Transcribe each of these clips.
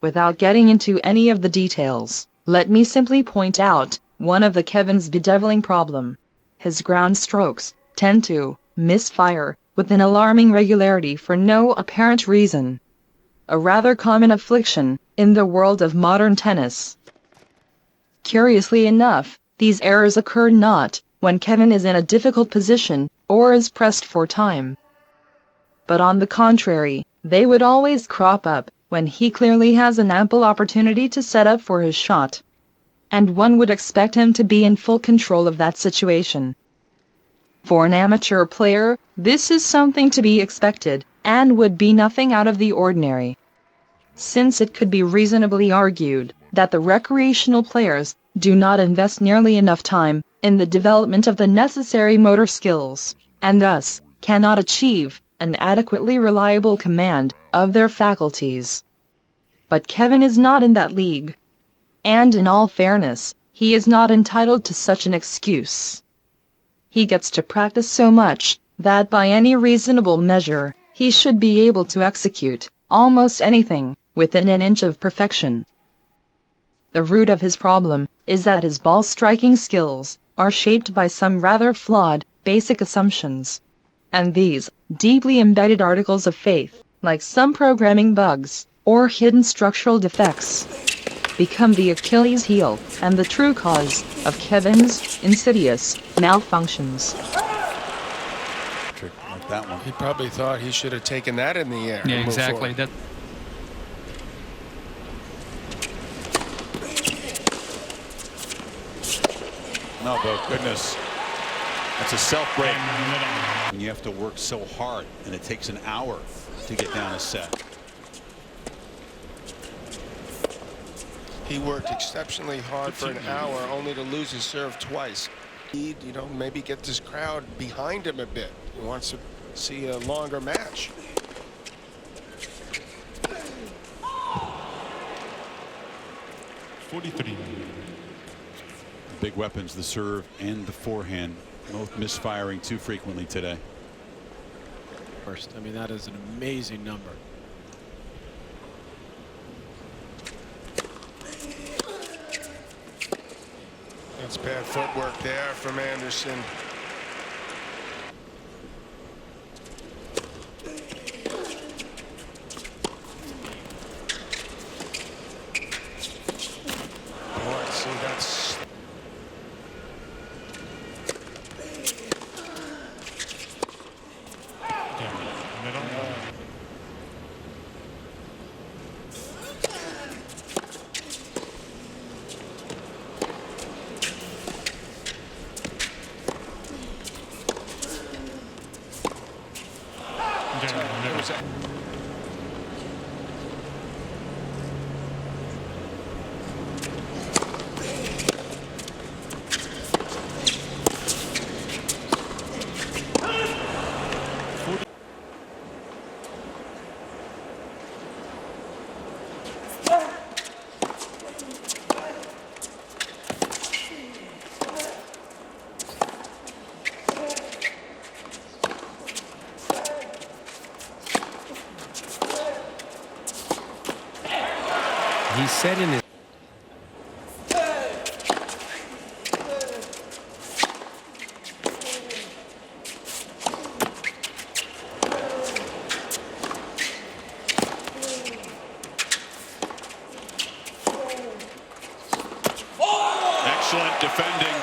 Without getting into any of the details, let me simply point out one of the Kevin's bedeviling problem. His ground strokes tend to misfire with an alarming regularity for no apparent reason. A rather common affliction in the world of modern tennis. Curiously enough, these errors occur not when Kevin is in a difficult position or is pressed for time. But on the contrary, they would always crop up when he clearly has an ample opportunity to set up for his shot. And one would expect him to be in full control of that situation. For an amateur player, this is something to be expected, and would be nothing out of the ordinary. Since it could be reasonably argued that the recreational players do not invest nearly enough time in the development of the necessary motor skills, and thus cannot achieve an adequately reliable command of their faculties. But Kevin is not in that league. And in all fairness, he is not entitled to such an excuse. He gets to practice so much that by any reasonable measure, he should be able to execute almost anything within an inch of perfection. The root of his problem is that his ball striking skills are shaped by some rather flawed, basic assumptions. And these deeply embedded articles of faith, like some programming bugs or hidden structural defects, become the Achilles heel and the true cause of Kevin's insidious malfunctions. Like that one. He probably thought he should have taken that in the air. Yeah, exactly. No, but goodness. That's a self-break. And you have to work so hard, and it takes an hour to get down a set. He worked exceptionally hard for an hour only to lose his serve twice. He'd, maybe get this crowd behind him a bit. He wants to see a longer match. Big weapons, the serve and the forehand, both misfiring too frequently today. First, I mean, that is an amazing number. That's bad footwork there from Anderson. Boy, see, that's... He said in his Excellent defending.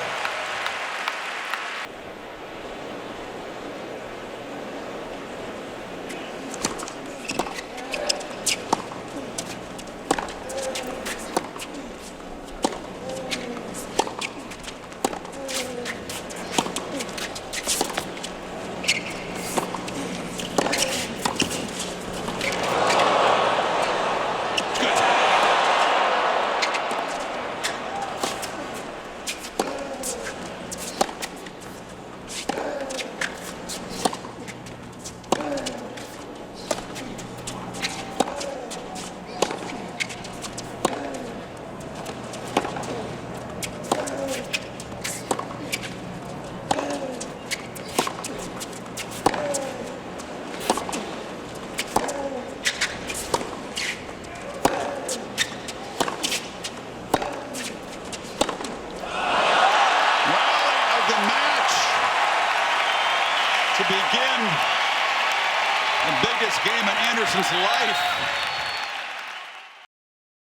the match to begin the biggest game in Anderson's life.